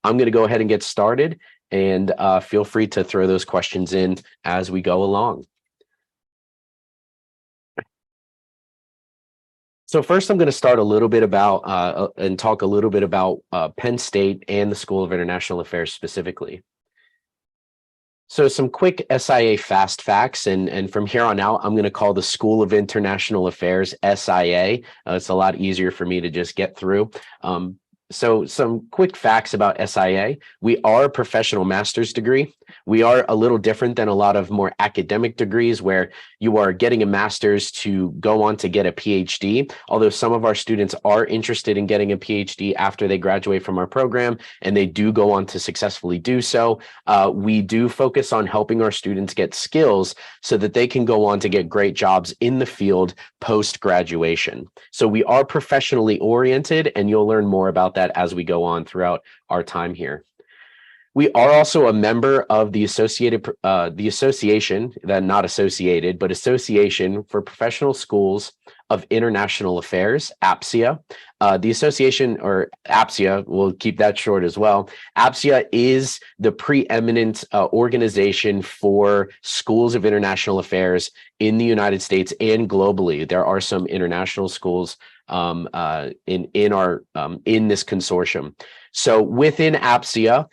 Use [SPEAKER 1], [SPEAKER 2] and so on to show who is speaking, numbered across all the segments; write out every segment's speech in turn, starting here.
[SPEAKER 1] I'm going to go ahead and get started, and feel free to throw those questions in as we go along. So first, I'm going to start a little bit about and talk a little bit about Penn State and the School of International Affairs specifically. So some quick SIA Fast Facts, and from here on out, I'm going to call the School of International Affairs SIA. It's a lot easier for me to just get through. So some quick facts about SIA. We are a professional master's degree. We are a little different than a lot of more academic degrees where you are getting a master's to go on to get a PhD. Although some of our students are interested in getting a PhD after they graduate from our program, and they do go on to successfully do so. We do focus on helping our students get skills so that they can go on to get great jobs in the field post-graduation. So we are professionally oriented, and you'll learn more about that as we go on throughout our time here. We are also a member of the Association for Professional Schools of International Affairs, APSIA. The association, or APSIA, we'll keep that short as well. APSIA is the preeminent organization for schools of international affairs in the United States and globally. There are some international schools in this consortium. So within APSIA,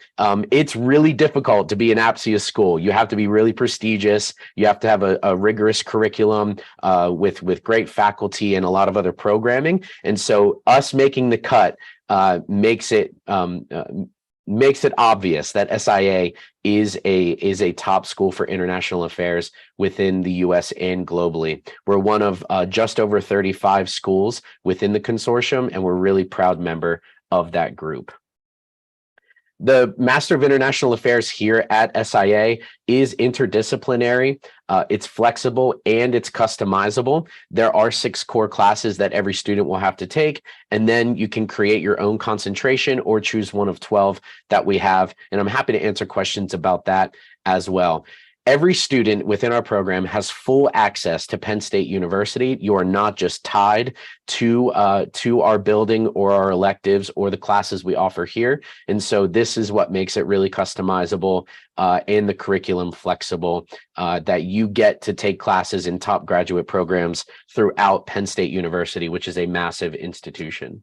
[SPEAKER 1] it's really difficult to be an APSIA school. You have to be really prestigious. You have to have a rigorous curriculum with great faculty and a lot of other programming. And so us making the cut makes it obvious that SIA is a top school for international affairs within the US and globally. We're one of just over 35 schools within the consortium, and we're a really proud member of that group. The Master of International Affairs here at SIA is interdisciplinary, it's flexible, and it's customizable. There are 6 core classes that every student will have to take, and then you can create your own concentration or choose one of 12 that we have, and I'm happy to answer questions about that as well. Every student within our program has full access to Penn State University. You are not just tied to our building or our electives or the classes we offer here. And so this is what makes it really customizable and the curriculum flexible, that you get to take classes in top graduate programs throughout Penn State University, which is a massive institution.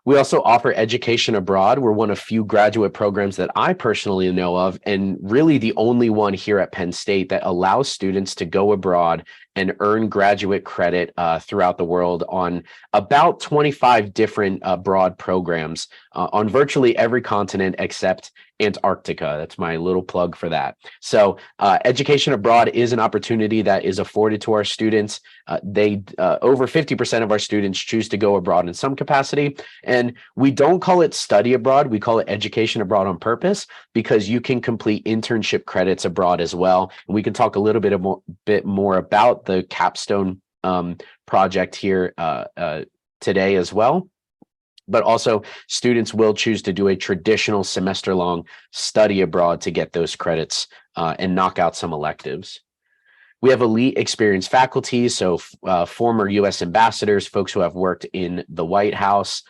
[SPEAKER 1] We also offer education abroad. We're one of few graduate programs that I personally know of, and really the only one here at Penn State that allows students to go abroad and earn graduate credit throughout the world on about 25 different broad programs on virtually every continent except Antarctica. That's my little plug for that. So education abroad is an opportunity that is afforded to our students. Over 50% of our students choose to go abroad in some capacity, and we don't call it study abroad. We call it education abroad on purpose, because you can complete internship credits abroad as well. And we can talk a little bit more about the capstone project here today as well. But also, students will choose to do a traditional semester-long study abroad to get those credits and knock out some electives. We have elite experienced faculty, so former U.S. ambassadors, folks who have worked in the White House,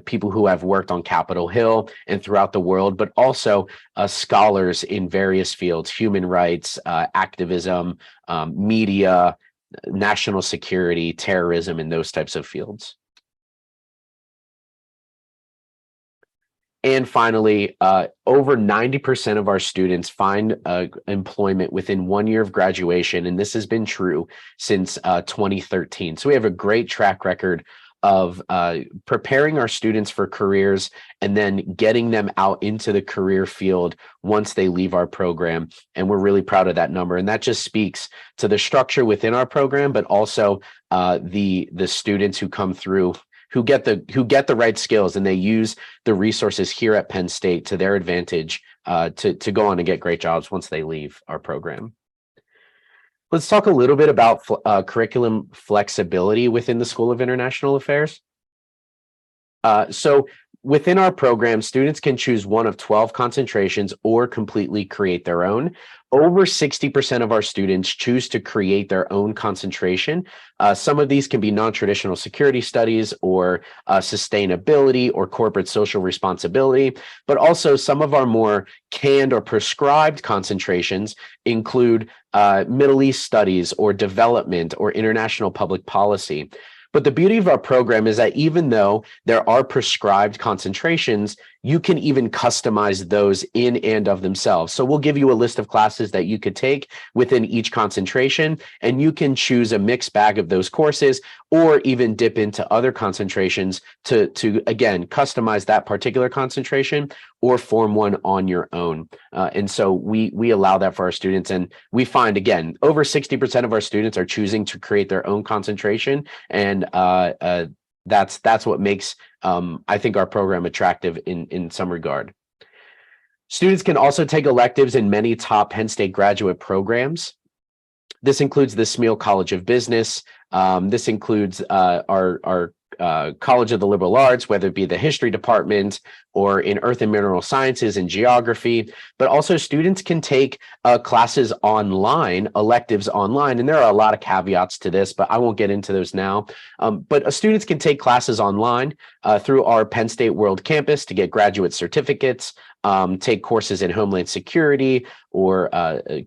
[SPEAKER 1] people who have worked on Capitol Hill and throughout the world, but also scholars in various fields: human rights, activism, media, national security, terrorism, and those types of fields. And finally, over 90% of our students find employment within 1 year of graduation, and this has been true since 2013. So we have a great track record of preparing our students for careers and then getting them out into the career field once they leave our program. And we're really proud of that number. And that just speaks to the structure within our program, but also the students who come through who get the right skills, and they use the resources here at Penn State to their advantage to go on and get great jobs once they leave our program. Let's talk a little bit about curriculum flexibility within the School of International Affairs. So within our program, students can choose one of 12 concentrations or completely create their own. Over 60% of our students choose to create their own concentration. Some of these can be non-traditional security studies or sustainability or corporate social responsibility, but also some of our more canned or prescribed concentrations include Middle East studies or development or international public policy. But the beauty of our program is that even though there are prescribed concentrations, you can even customize those in and of themselves. So we'll give you a list of classes that you could take within each concentration, and you can choose a mixed bag of those courses or even dip into other concentrations to again, customize that particular concentration or form one on your own. And so we allow that for our students. And we find, again, over 60% of our students are choosing to create their own concentration. And that's what makes, I think, our program attractive in some regard. Students can also take electives in many top Penn State graduate programs. This includes the Smeal College of Business. This includes our College of the Liberal Arts, whether it be the history department or in earth and mineral sciences and geography, but also students can take classes online, electives online, and there are a lot of caveats to this, but I won't get into those now. But students can take classes online through our Penn State World Campus to get graduate certificates, take courses in Homeland Security or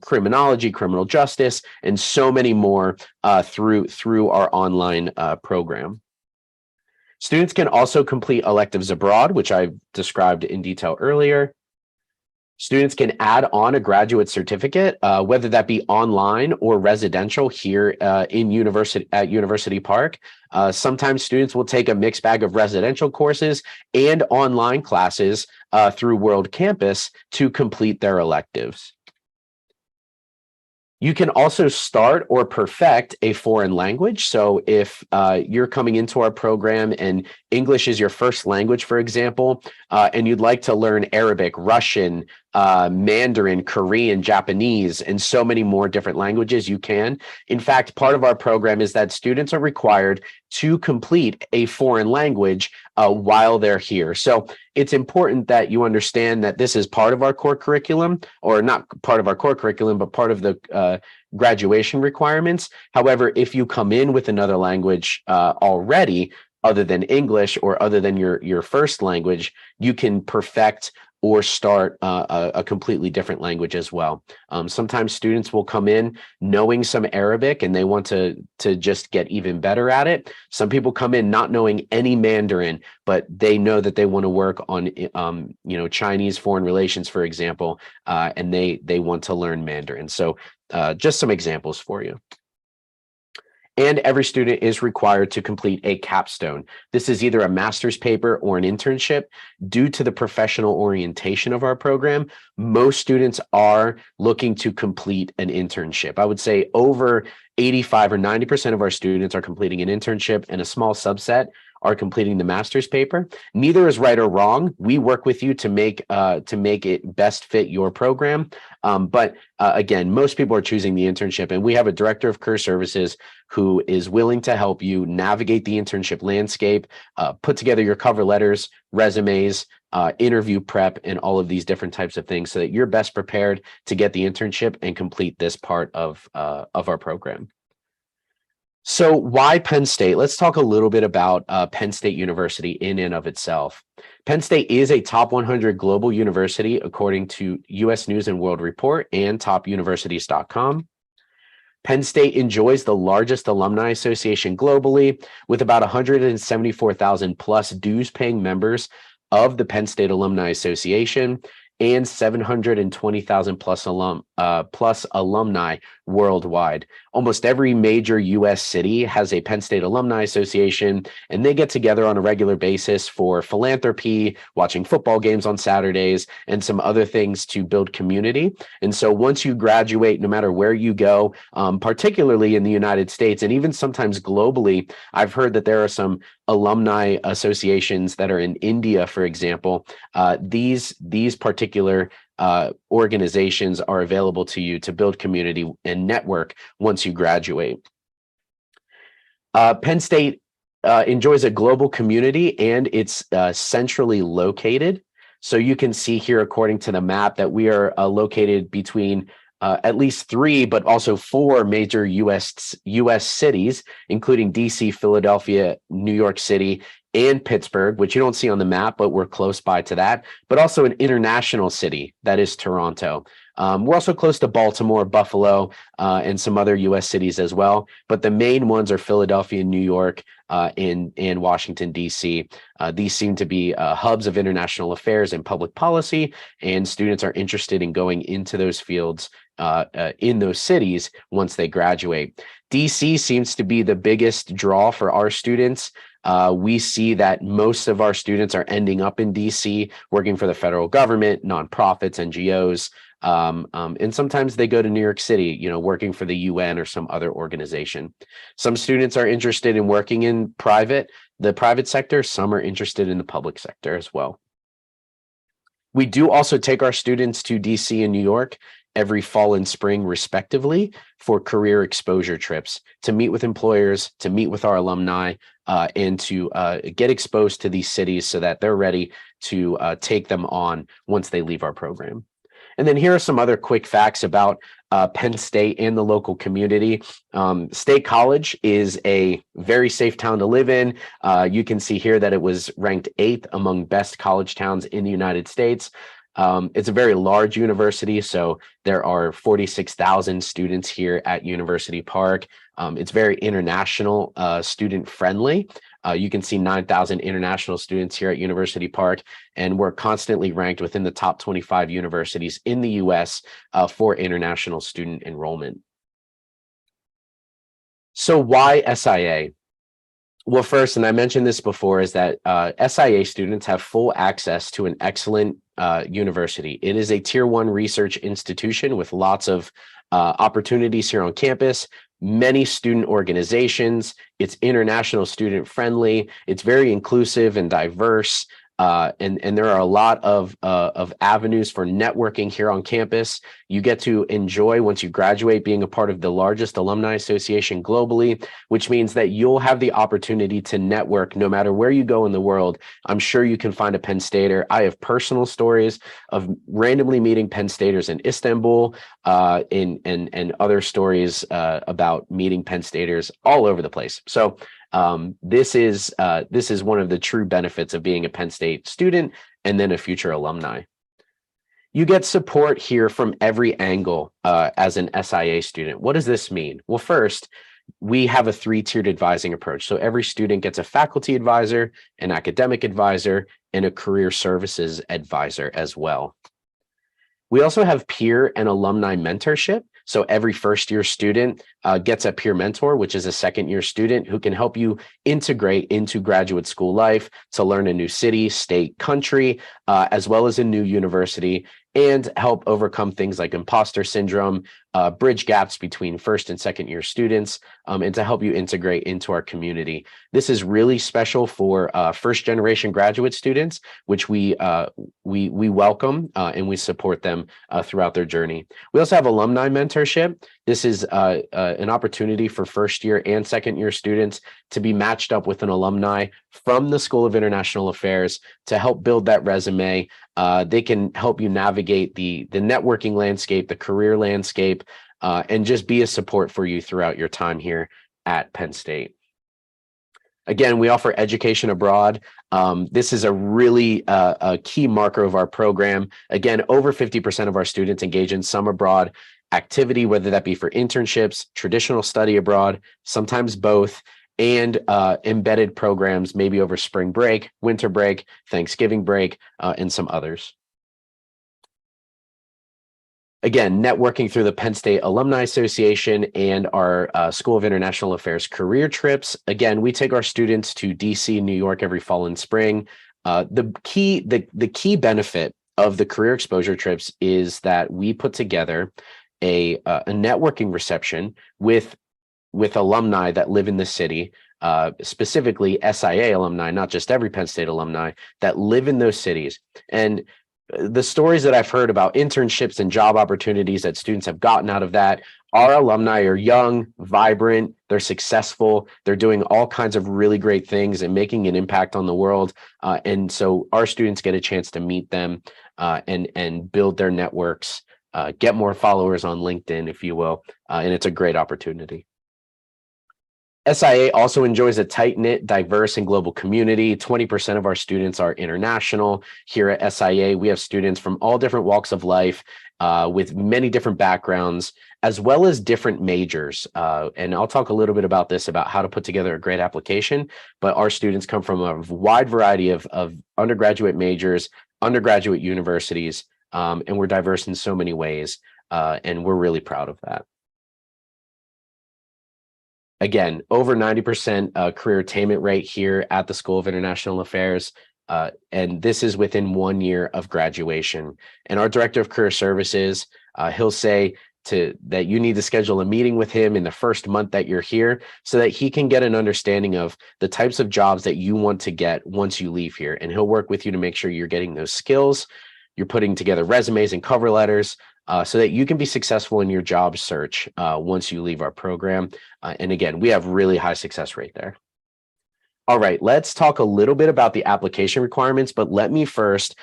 [SPEAKER 1] criminology, criminal justice, and so many more through our online program. Students can also complete electives abroad, which I described in detail earlier. Students can add on a graduate certificate, whether that be online or residential here at University Park. Sometimes students will take a mixed bag of residential courses and online classes through World Campus to complete their electives. You can also start or perfect a foreign language. So if you're coming into our program and English is your first language, for example, and you'd like to learn Arabic, Russian, Mandarin, Korean, Japanese, and so many more different languages, you can. In fact, part of our program is that students are required to complete a foreign language while they're here. So it's important that you understand that this is part of our core curriculum, or not part of our core curriculum, but part of the graduation requirements. However, if you come in with another language already, other than English or other than your first language, you can perfect or start a completely different language as well. Sometimes students will come in knowing some Arabic and they want to just get even better at it. Some people come in not knowing any Mandarin, but they know that they want to work on Chinese foreign relations, for example, and they want to learn Mandarin. So just some examples for you. And every student is required to complete a capstone. This is either a master's paper or an internship. Due to the professional orientation of our program, most students are looking to complete an internship. I would say over 85 or 90% of our students are completing an internship, and a small subset are completing the master's paper. Neither is right or wrong. We work with you to make it best fit your program. But again, most people are choosing the internship, and we have a director of career services who is willing to help you navigate the internship landscape, put together your cover letters, resumes, interview prep, and all of these different types of things so that you're best prepared to get the internship and complete this part of our program. So why Penn State? Let's talk a little bit about Penn State University in and of itself. Penn State is a top 100 global university according to US News and World Report and topuniversities.com. Penn State enjoys the largest alumni association globally, with about 174,000 plus dues-paying members of the Penn State Alumni Association and 720,000 plus alumni worldwide. Almost every major U.S. city has a Penn State Alumni Association, and they get together on a regular basis for philanthropy, watching football games on Saturdays, and some other things to build community. And so once you graduate, no matter where you go, particularly in the United States and even sometimes globally, I've heard that there are some alumni associations that are in India, for example. These particular organizations are available to you to build community and network once you graduate. Penn State enjoys a global community, and it's centrally located. So you can see here, according to the map, that we are located between at least 3, but also 4 major U.S. cities, including DC, Philadelphia, New York City, and Pittsburgh, which you don't see on the map, but we're close by to that, but also an international city, that is Toronto. We're also close to Baltimore, Buffalo, and some other U.S. cities as well, but the main ones are Philadelphia, New York, and Washington, D.C. These seem to be hubs of international affairs and public policy, and students are interested in going into those fields in those cities once they graduate. D.C. seems to be the biggest draw for our students. We see that most of our students are ending up in DC, working for the federal government, nonprofits, NGOs, and sometimes they go to New York City, working for the UN or some other organization. Some students are interested in working in the private sector. Some are interested in the public sector as well. We do also take our students to DC and New York every fall and spring, respectively, for career exposure trips to meet with employers, to meet with our alumni, and to get exposed to these cities so that they're ready to take them on once they leave our program. And then here are some other quick facts about Penn State and the local community. State College is a very safe town to live in. You can see here that it was ranked 8th among best college towns in the United States. It's a very large university, so there are 46,000 students here at University Park. It's very international, student friendly. You can see 9,000 international students here at University Park, and we're constantly ranked within the top 25 universities in the US for international student enrollment. So why SIA? Well, first, and I mentioned this before, is that SIA students have full access to an excellent university. It is a tier 1 research institution with lots of opportunities here on campus, many student organizations. It's international student friendly. It's very inclusive and diverse. And there are a lot of avenues for networking here on campus. You get to enjoy, once you graduate, being a part of the largest alumni association globally, which means that you'll have the opportunity to network no matter where you go in the world. I'm sure you can find a Penn Stater. I have personal stories of randomly meeting Penn Staters in Istanbul, and other stories about meeting Penn Staters all over the place. So this is one of the true benefits of being a Penn State student and then a future alumni. You get support here from every angle as an SIA student. What does this mean? Well, first, we have a 3-tiered advising approach. So every student gets a faculty advisor, an academic advisor, and a career services advisor as well. We also have peer and alumni mentorship. So every first-year student gets a peer mentor, which is a second-year student who can help you integrate into graduate school life to learn a new city, state, country, as well as a new university, and help overcome things like imposter syndrome, bridge gaps between first and second year students, and to help you integrate into our community. This is really special for first generation graduate students, which we welcome and we support them throughout their journey. We also have alumni mentorship. This is an opportunity for first year and second year students to be matched up with an alumni from the School of International Affairs to help build that resume. They can help you navigate the networking landscape, the career landscape, and just be a support for you throughout your time here at Penn State. Again, we offer education abroad. This is a really a key marker of our program. Again, over 50% of our students engage in some abroad activity, whether that be for internships, traditional study abroad, sometimes both, and embedded programs, maybe over spring break, winter break, Thanksgiving break, and some others. Again, networking through the Penn State Alumni Association and our School of International Affairs career trips. Again, we take our students to DC and New York every fall and spring. The key benefit of the career exposure trips is that we put together a networking reception with alumni that live in the city, specifically SIA alumni, not just every Penn State alumni that live in those cities. And the stories that I've heard about internships and job opportunities that students have gotten out of that, our alumni are young, vibrant, they're successful, they're doing all kinds of really great things and making an impact on the world. And so our students get a chance to meet them and build their networks, get more followers on LinkedIn, if you will. And it's a great opportunity. SIA also enjoys a tight-knit, diverse, and global community. 20% of our students are international. Here at SIA, we have students from all different walks of life with many different backgrounds, as well as different majors. And I'll talk a little bit about this, about how to put together a great application. But our students come from a wide variety of undergraduate majors, undergraduate universities, and we're diverse in so many ways. And we're really proud of that. Again, over 90% career attainment rate here at the School of International Affairs. And this is within 1 year of graduation. And our Director of Career Services, he'll say that you need to schedule a meeting with him in the first month that you're here so that he can get an understanding of the types of jobs that you want to get once you leave here. And he'll work with you to make sure you're getting those skills, you're putting together resumes and cover letters, so that you can be successful in your job search once you leave our program. And again, we have really high success rate there. All right, let's talk a little bit about the application requirements, but let me first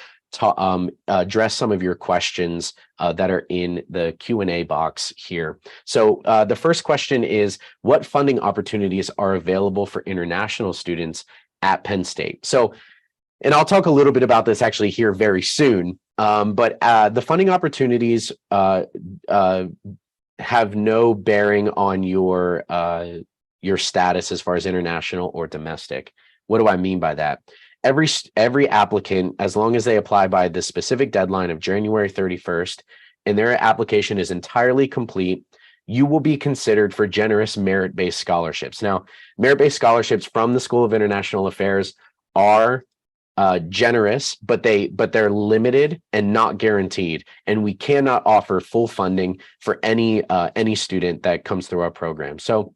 [SPEAKER 1] address some of your questions that are in the Q&A box here. So the first question is, what funding opportunities are available for international students at Penn State? So, and I'll talk a little bit about this actually here very soon. But the funding opportunities have no bearing on your status as far as international or domestic. What do I mean by that? Every applicant, as long as they apply by the specific deadline of January 31st, and their application is entirely complete, you will be considered for generous merit-based scholarships. Now, merit-based scholarships from the School of International Affairs are generous, but they're limited and not guaranteed, and we cannot offer full funding for any student that comes through our program. So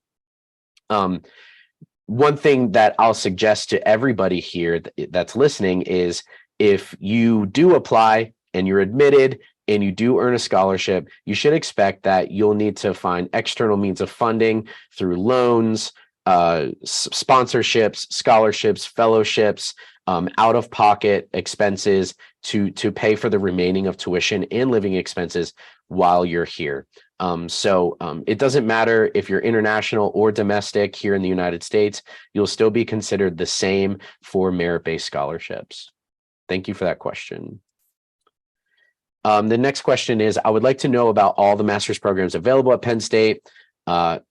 [SPEAKER 1] one thing that I'll suggest to everybody here that's listening is, if you do apply and you're admitted and you do earn a scholarship, you should expect that you'll need to find external means of funding through loans, sponsorships, scholarships, fellowships, out-of-pocket expenses to pay for the remaining of tuition and living expenses while you're here. So it doesn't matter if you're international or domestic here in the United States, you'll still be considered the same for merit-based scholarships. Thank you for that question. The next question is, I would like to know about all the master's programs available at Penn State.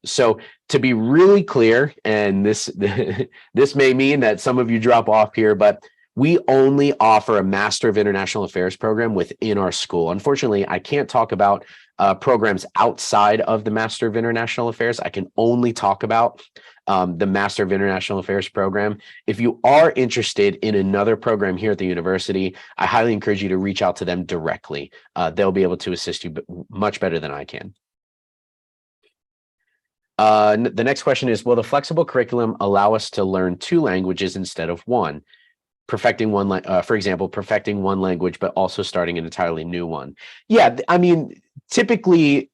[SPEAKER 1] So to be really clear, and this may mean that some of you drop off here, but we only offer a Master of International Affairs program within our school. Unfortunately, I can't talk about programs outside of the Master of International Affairs. I can only talk about the Master of International Affairs program. If you are interested in another program here at the university, I highly encourage you to reach out to them directly. They'll be able to assist you much better than I can. The next question is, will the flexible curriculum allow us to learn 2 languages instead of 1? Perfecting one, for example, perfecting one language, but also starting an entirely new one. Yeah, I mean, typically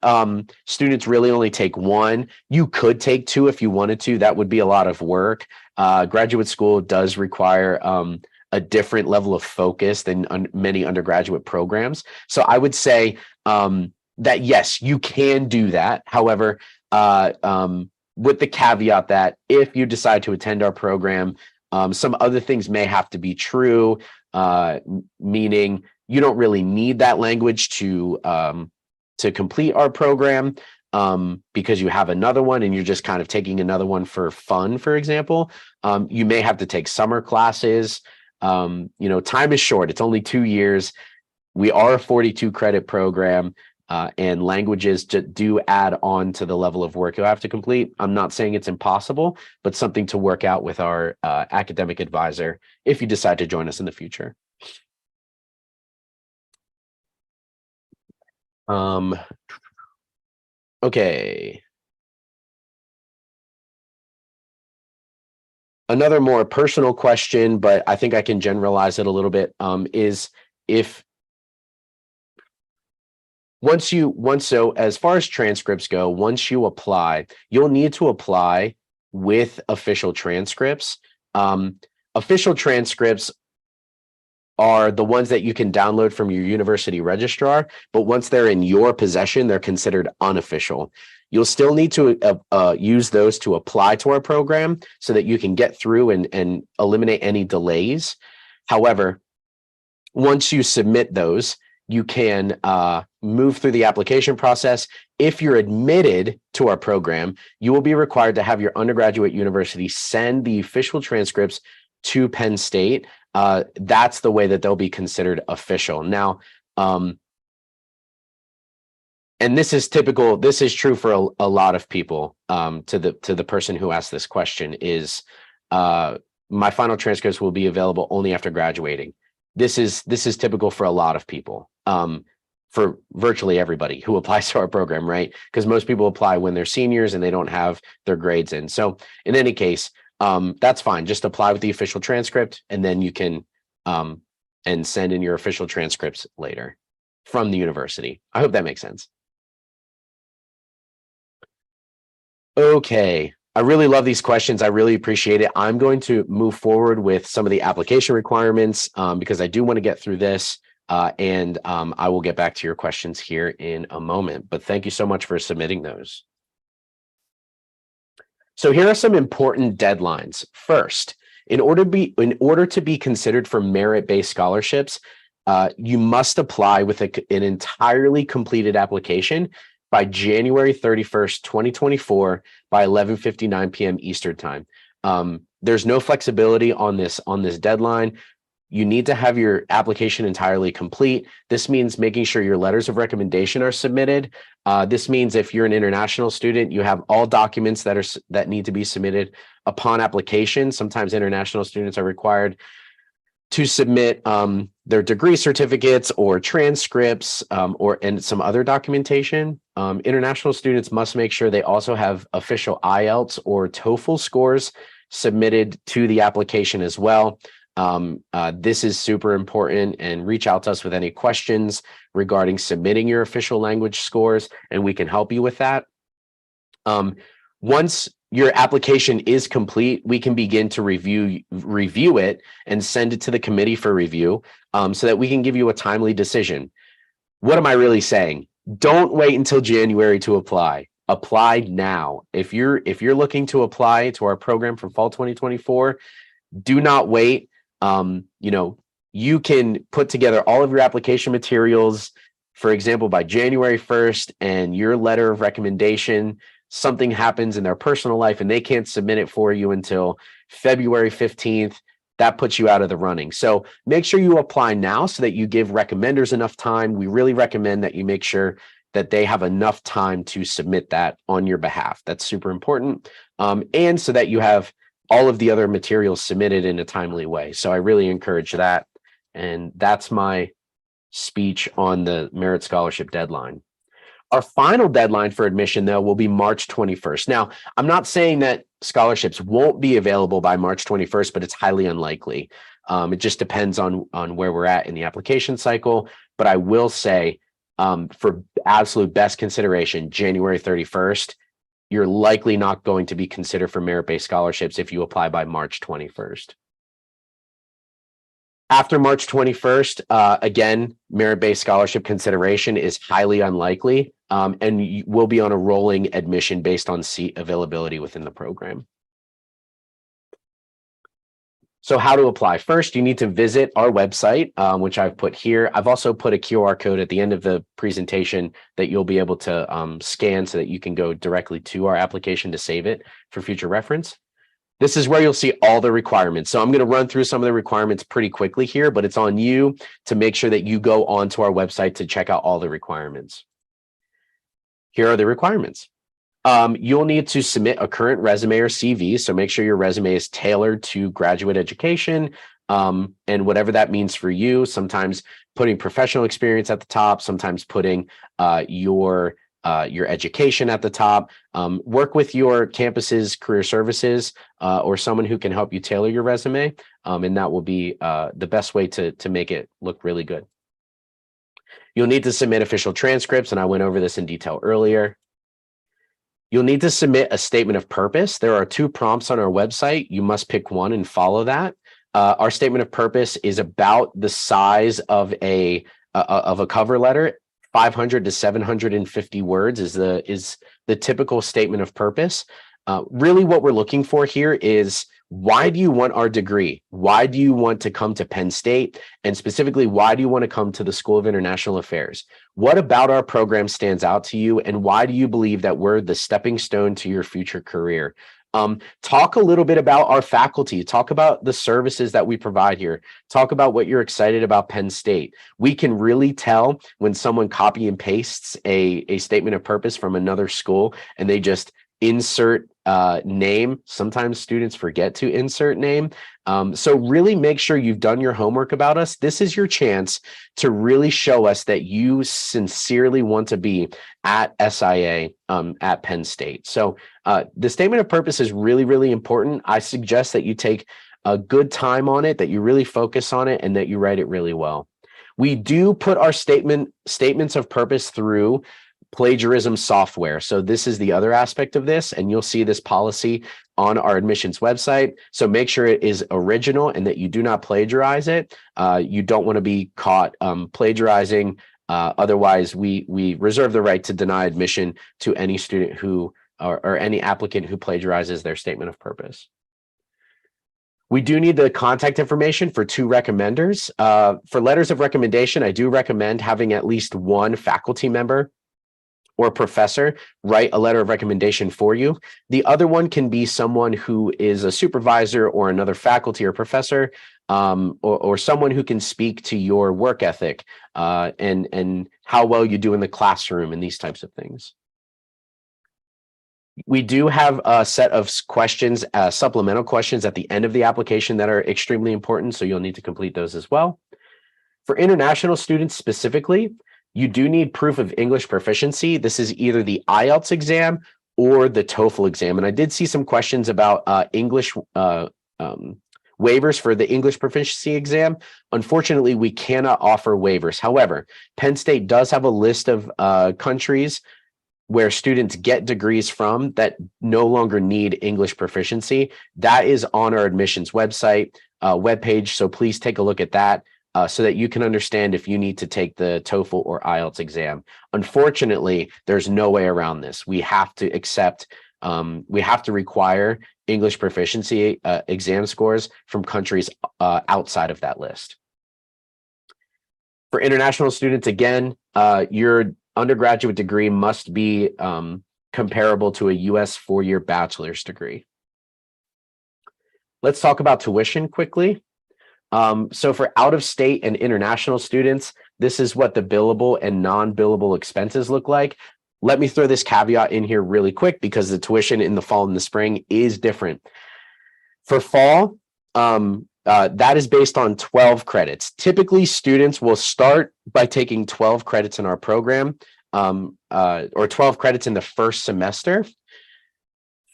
[SPEAKER 1] students really only take 1. You could take 2 if you wanted to. That would be a lot of work. Graduate school does require a different level of focus than many undergraduate programs. So I would say that yes, you can do that. However, with the caveat that if you decide to attend our program, some other things may have to be true, meaning you don't really need that language to complete our program, because you have another one and you're just kind of taking another one for fun, for example. You may have to take summer classes. Time is short. It's only 2 years. We are a 42 credit program. And languages do add on to the level of work you'll have to complete. I'm not saying it's impossible, but something to work out with our academic advisor if you decide to join us in the future. Okay. Another more personal question, but I think I can generalize it a little bit, is if So as far as transcripts go, once you apply, you'll need to apply with official transcripts. Official transcripts are the ones that you can download from your university registrar, but once they're in your possession, they're considered unofficial. You'll still need to use those to apply to our program so that you can get through and eliminate any delays. However, once you submit those, you can move through the application process. If you're admitted to our program, you will be required to have your undergraduate university send the official transcripts to Penn State. That's the way that they'll be considered official. Now, and this is typical, this is true for a lot of people, to the person who asked this question is, my final transcripts will be available only after graduating. This is typical for a lot of people, for virtually everybody who applies to our program, right? Because most people apply when they're seniors and they don't have their grades in. So in any case, that's fine. Just apply with the official transcript, and then you can and send in your official transcripts later from the university. I hope that makes sense. Okay. I really love these questions. I really appreciate it. I'm going to move forward with some of the application requirements because I do want to get through this, and I will get back to your questions here in a moment. But thank you so much for submitting those. So here are some important deadlines. First, in order to be considered for merit-based scholarships, you must apply with an entirely completed application by January 31st, 2024 by 11:59 p.m. Eastern time. There's no flexibility on this deadline. You need to have your application entirely complete. This means making sure your letters of recommendation are submitted. This means if you're an international student, you have all documents that need to be submitted upon application. Sometimes international students are required to submit their degree certificates or transcripts and some other documentation. International students must make sure they also have official IELTS or TOEFL scores submitted to the application as well. This is super important, and reach out to us with any questions regarding submitting your official language scores, and we can help you with that. Once your application is complete, we can begin to review it and send it to the committee for review, so that we can give you a timely decision. What am I really saying? Don't wait until January to apply. Apply now. If you're looking to apply to our program for fall 2024, do not wait. You can put together all of your application materials, for example, by January 1st, and your letter of recommendation, something happens in their personal life and they can't submit it for you until February 15th. That puts you out of the running. So make sure you apply now so that you give recommenders enough time. We really recommend that you make sure that they have enough time to submit that on your behalf. That's super important. And so that you have all of the other materials submitted in a timely way. So I really encourage that. And that's my speech on the merit scholarship deadline. Our final deadline for admission, though, will be March 21st. Now, I'm not saying that scholarships won't be available by March 21st, but it's highly unlikely. It just depends on where we're at in the application cycle. But I will say, for absolute best consideration, January 31st, you're likely not going to be considered for merit-based scholarships if you apply by March 21st. After March 21st, again, merit-based scholarship consideration is highly unlikely, and you will be on a rolling admission based on seat availability within the program. So how to apply? First, you need to visit our website, which I've put here. I've also put a QR code at the end of the presentation that you'll be able to scan so that you can go directly to our application to save it for future reference. This is where you'll see all the requirements. So I'm going to run through some of the requirements pretty quickly here, but it's on you to make sure that you go onto our website to check out all the requirements. Here are the requirements. You'll need to submit a current resume or CV. So make sure your resume is tailored to graduate education, and whatever that means for you. Sometimes putting professional experience at the top, sometimes putting your education at the top. Work with your campus's career services or someone who can help you tailor your resume, and that will be the best way to make it look really good. You'll need to submit official transcripts, and I went over this in detail earlier. You'll need to submit a statement of purpose. There are 2 prompts on our website. You must pick one and follow that. Our statement of purpose is about the size of a cover letter. 500 to 750 words is the typical statement of purpose. Really what we're looking for here is, why do you want our degree? Why do you want to come to Penn State? And specifically, why do you want to come to the School of International Affairs? What about our program stands out to you? And why do you believe that we're the stepping stone to your future career? Talk a little bit about our faculty. Talk about the services that we provide here. Talk about what you're excited about Penn State. We can really tell when someone copy and pastes a statement of purpose from another school and they just insert name. Sometimes students forget to insert name. So really make sure you've done your homework about us. This is your chance to really show us that you sincerely want to be at SIA at Penn State. So the statement of purpose is really, really important. I suggest that you take a good time on it, that you really focus on it, and that you write it really well. We do put our statements of purpose through plagiarism software. So this is the other aspect of this, and you'll see this policy on our admissions website. So make sure it is original and that you do not plagiarize it. You don't want to be caught plagiarizing. Otherwise, we reserve the right to deny admission to any student who or any applicant who plagiarizes their statement of purpose. We do need the contact information for 2 recommenders. For letters of recommendation, I do recommend having at least 1 faculty member or professor write a letter of recommendation for you. The other one can be someone who is a supervisor or another faculty or professor, or someone who can speak to your work ethic and how well you do in the classroom and these types of things. We do have a set of questions, supplemental questions at the end of the application that are extremely important, so you'll need to complete those as well. For international students specifically, you do need proof of English proficiency. This is either the IELTS exam or the TOEFL exam. And I did see some questions about English waivers for the English proficiency exam. Unfortunately, we cannot offer waivers. However, Penn State does have a list of countries where students get degrees from that no longer need English proficiency. That is on our admissions website webpage. So please take a look at that. So that you can understand if you need to take the TOEFL or IELTS exam. Unfortunately, there's no way around this. We have to require English proficiency exam scores from countries outside of that list. For international students, again, your undergraduate degree must be comparable to a U.S. 4-year bachelor's degree. Let's talk about tuition quickly. So for out-of-state and international students, this is what the billable and non-billable expenses look like. Let me throw this caveat in here really quick because the tuition in the fall and the spring is different. For fall, that is based on 12 credits. Typically, students will start by taking 12 credits in our program, or 12 credits in the first semester.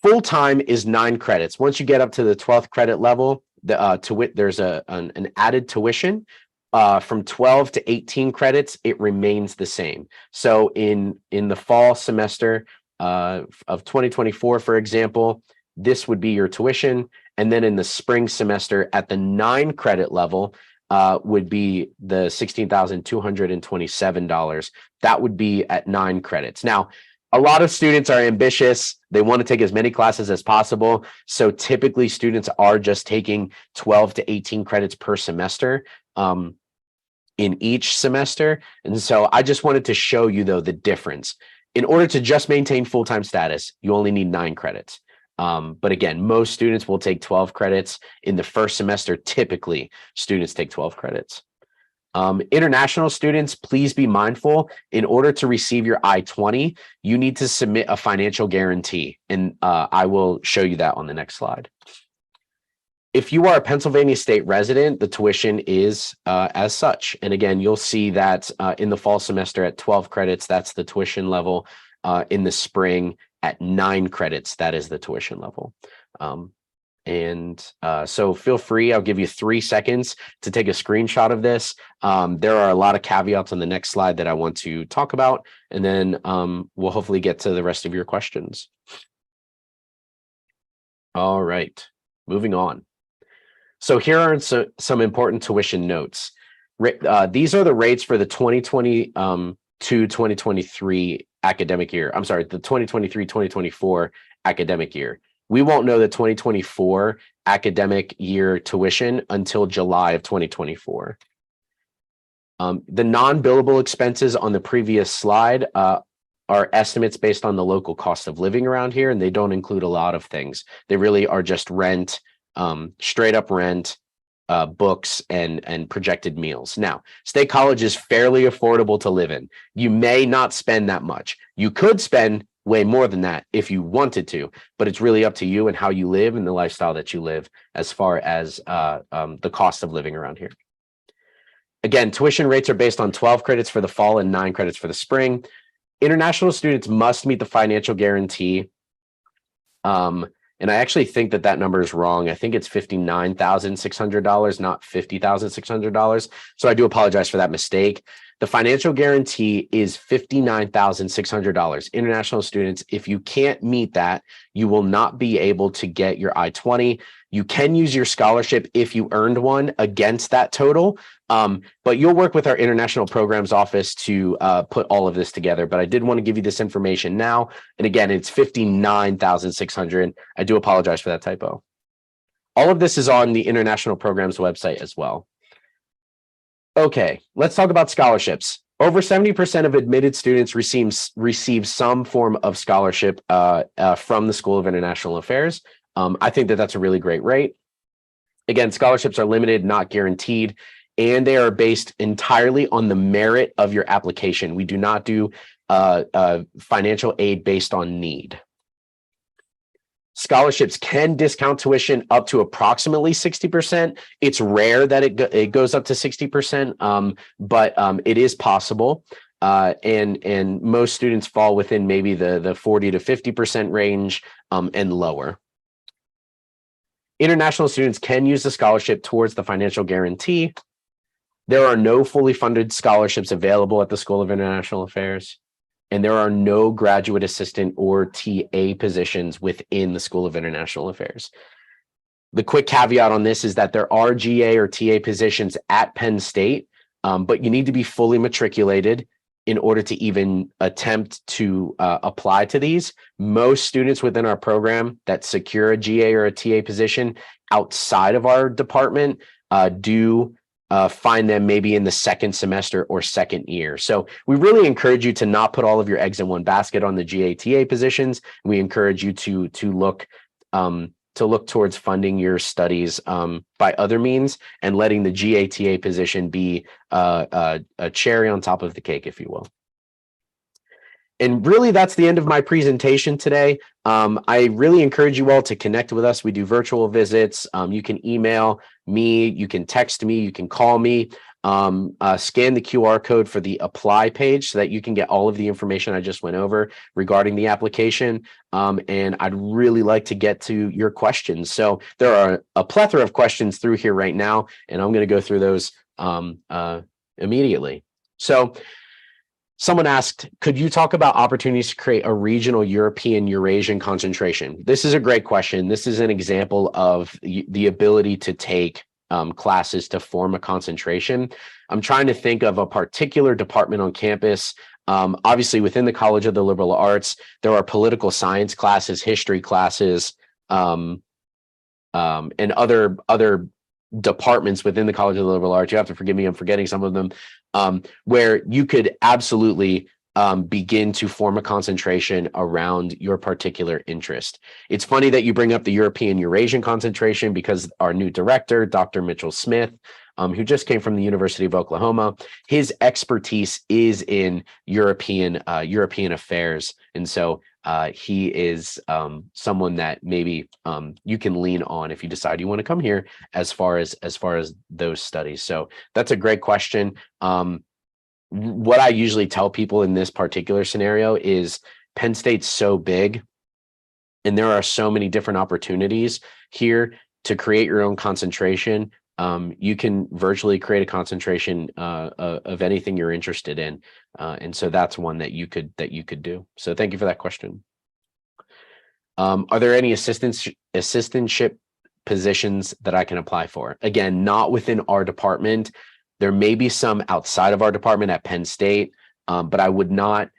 [SPEAKER 1] Full-time is 9 credits. Once you get up to the 12th credit level, there's an added tuition from 12 to 18 credits. It remains the same. So in the fall semester of 2024, for example, this would be your tuition. And then in the spring semester at the 9 credit level would be the $16,227. That would be at 9 credits. Now, a lot of students are ambitious. They want to take as many classes as possible. So typically students are just taking 12 to 18 credits per semester in each semester. And so I just wanted to show you, though, the difference. In order to just maintain full-time status, you only need 9 credits. But again, most students will take 12 credits in the first semester. Typically, students take 12 credits. International students, please be mindful. In order to receive your I-20, you need to submit a financial guarantee, and I will show you that on the next slide. If you are a Pennsylvania State resident, the tuition is as such. And again, you'll see that in the fall semester at 12 credits, that's the tuition level. In the spring at 9 credits, that is the tuition level. And so feel free, I'll give you 3 seconds to take a screenshot of this. There are a lot of caveats on the next slide that I want to talk about, and then we'll hopefully get to the rest of your questions. All right, moving on. So here are some important tuition notes. These are the rates for the 2022-2023 academic year. I'm sorry, the 2023-2024 academic year. We won't know the 2024 academic year tuition until July of 2024. The non-billable expenses on the previous slide are estimates based on the local cost of living around here, and they don't include a lot of things. They really are just rent, straight up rent, books, and projected meals. Now, State College is fairly affordable to live in. You may not spend that much. You could spend way more than that if you wanted to, but it's really up to you and how you live and the lifestyle that you live as far as the cost of living around here. Again, tuition rates are based on 12 credits for the fall and 9 credits for the spring. International students must meet the financial guarantee. And I actually think that number is wrong. I think it's $59,600, not $50,600. So I do apologize for that mistake. The financial guarantee is $59,600. International students, if you can't meet that, you will not be able to get your I-20. You can use your scholarship if you earned one against that total, but you'll work with our international programs office to put all of this together. But I did want to give you this information now. And again, it's $59,600. I do apologize for that typo. All of this is on the international programs website as well. Okay, let's talk about scholarships. Over 70% of admitted students receive some form of scholarship from the School of International Affairs. I think that's a really great rate. Again, scholarships are limited, not guaranteed, and they are based entirely on the merit of your application. We do not do financial aid based on need. Scholarships can discount tuition up to approximately 60%. It's rare that it goes up to 60%, but it is possible. And most students fall within maybe the 40 to 50% range and lower. International students can use the scholarship towards the financial guarantee. There are no fully funded scholarships available at the School of International Affairs. And there are no graduate assistant or TA positions within the School of International Affairs. The quick caveat on this is that there are GA or TA positions at Penn State, but you need to be fully matriculated in order to even attempt to apply to these. Most students within our program that secure a GA or a TA position outside of our department do find them maybe in the second semester or second year. So we really encourage you to not put all of your eggs in one basket on the GATA positions. We encourage you to look towards funding your studies by other means and letting the GATA position be a cherry on top of the cake, if you will. And really, that's the end of my presentation today. I really encourage you all to connect with us. We do virtual visits. You can email me, you can text me, you can call me, scan the QR code for the apply page so that you can get all of the information I just went over regarding the application. And I'd really like to get to your questions. So there are a plethora of questions through here right now, and I'm going to go through those immediately. So someone asked, could you talk about opportunities to create a regional European Eurasian concentration? This is a great question. This is an example of the ability to take classes to form a concentration. I'm trying to think of a particular department on campus. Obviously, within the College of the Liberal Arts, there are political science classes, history classes, and other departments within the College of the Liberal Arts. You have to forgive me, I'm forgetting some of them, where you could absolutely begin to form a concentration around your particular interest. It's funny that you bring up the European Eurasian concentration because our new director, Dr. Mitchell Smith, who just came from the University of Oklahoma, his expertise is in European affairs. And so he is someone that maybe you can lean on if you decide you want to come here as far as those studies. So that's a great question. What I usually tell people in this particular scenario is Penn State's so big And there are so many different opportunities here to create your own concentration. You can virtually create a concentration of anything you're interested in. And so that's one that you could do. So thank you for that question. Are there any assistantship positions that I can apply for? Again, not within our department. There may be some outside of our department at Penn State, but I would not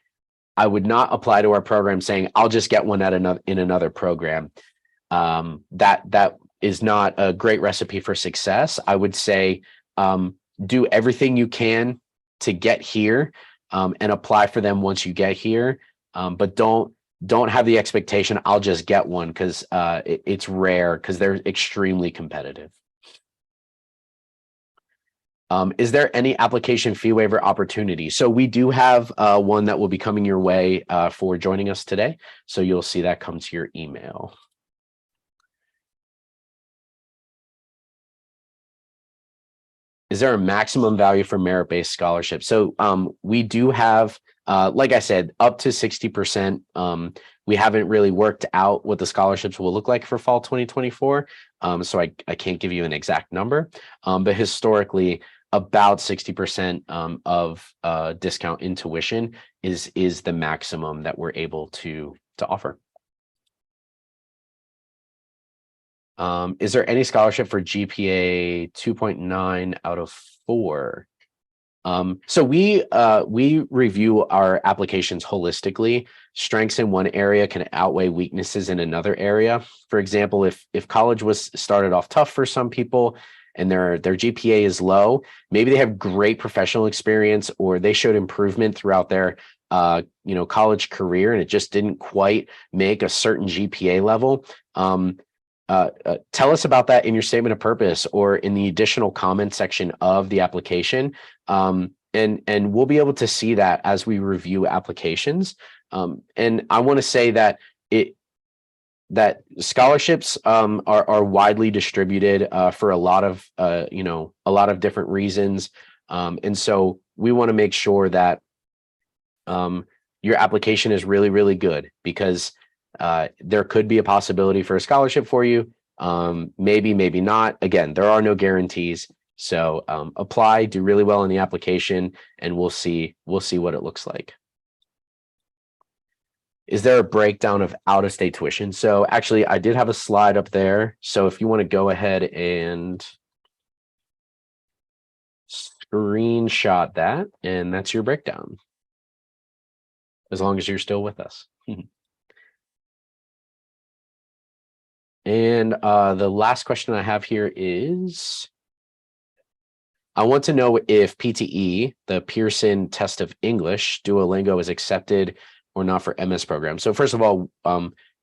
[SPEAKER 1] apply to our program saying I'll just get one in another program. That is not a great recipe for success. I would say do everything you can to get here and apply for them once you get here, but don't have the expectation I'll just get one, because it's rare, because they're extremely competitive. Is there any application fee waiver opportunity? So we do have one that will be coming your way for joining us today. So you'll see that come to your email. Is there a maximum value for merit-based scholarship? So we do have, like I said, up to 60%. We haven't really worked out what the scholarships will look like for fall 2024. So I can't give you an exact number, but historically, about 60% of discount in tuition is the maximum that we're able to offer. Is there any scholarship for GPA 2.9 out of 4? So we review our applications holistically. Strengths in one area can outweigh weaknesses in another area. For example, if college was started off tough for some people and their GPA is low, maybe they have great professional experience, or they showed improvement throughout their college career, and it just didn't quite make a certain GPA level. Tell us about that in your statement of purpose or in the additional comment section of the application. And we'll be able to see that as we review applications. And I want to say that that scholarships are widely distributed for a lot of different reasons. And so we want to make sure that your application is really, really good, because there could be a possibility for a scholarship for you. Maybe not. Again, there are no guarantees. So apply, do really well in the application, and we'll see what it looks like. Is there a breakdown of out-of-state tuition? So actually, I did have a slide up there. So if you want to go ahead and screenshot that, and that's your breakdown, as long as you're still with us. And the last question I have here is, I want to know if PTE, the Pearson Test of English, Duolingo, is accepted or not for MS programs. So first of all,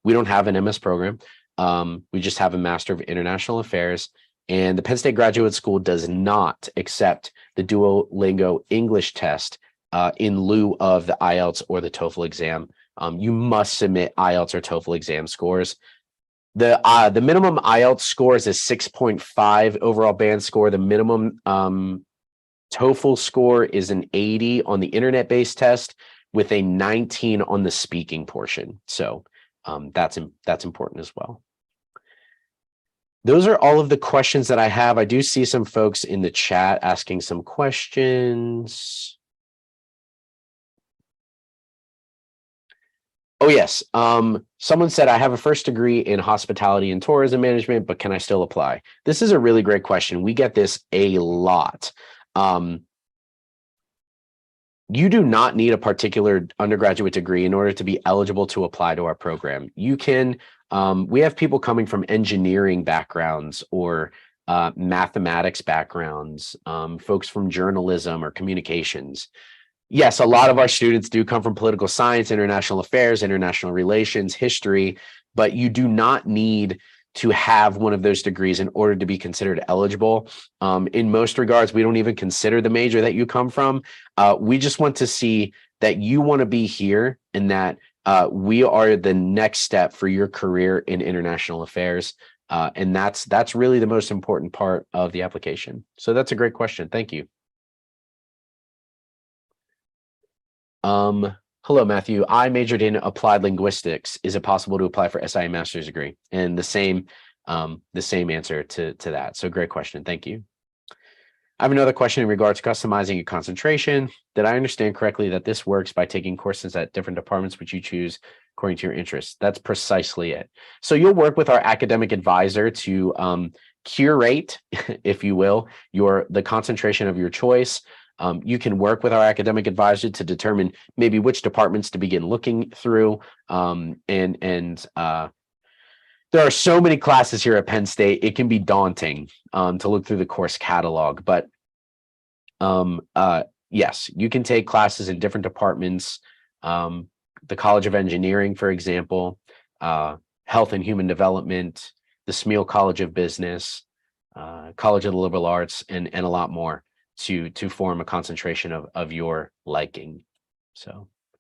[SPEAKER 1] we don't have an MS program. We just have a Master of International Affairs, and the Penn State Graduate School does not accept the Duolingo English test in lieu of the IELTS or the TOEFL exam. You must submit IELTS or TOEFL exam scores. The minimum IELTS score is a 6.5 overall band score. The minimum TOEFL score is an 80 on the internet-based test, with a 19 on the speaking portion. So that's important as well. Those are all of the questions that I have. I do see some folks in the chat asking some questions. Oh, yes. Someone said, I have a first degree in hospitality and tourism management, but can I still apply? This is a really great question. We get this a lot. You do not need a particular undergraduate degree in order to be eligible to apply to our program. You can, we have people coming from engineering backgrounds or mathematics backgrounds, folks from journalism or communications. Yes, a lot of our students do come from political science, international affairs, international relations, history, but you do not need to have one of those degrees in order to be considered eligible. In most regards, we don't even consider the major that you come from. We just want to see that you want to be here, and that we are the next step for your career in international affairs. And that's really the most important part of the application. So that's a great question. Thank you. Hello, Matthew. I majored in applied linguistics. Is it possible to apply for SIA master's degree? And the same answer to that. So great question. Thank you. I have another question in regards to customizing your concentration. Did I understand correctly that this works by taking courses at different departments which you choose according to your interests? That's precisely it. So you'll work with our academic advisor to curate, if you will, the concentration of your choice. You can work with our academic advisor to determine maybe which departments to begin looking through. There are so many classes here at Penn State, it can be daunting to look through the course catalog. But yes, you can take classes in different departments. The College of Engineering, for example, Health and Human Development, the Smeal College of Business, College of the Liberal Arts, and a lot more to form a concentration of your liking. So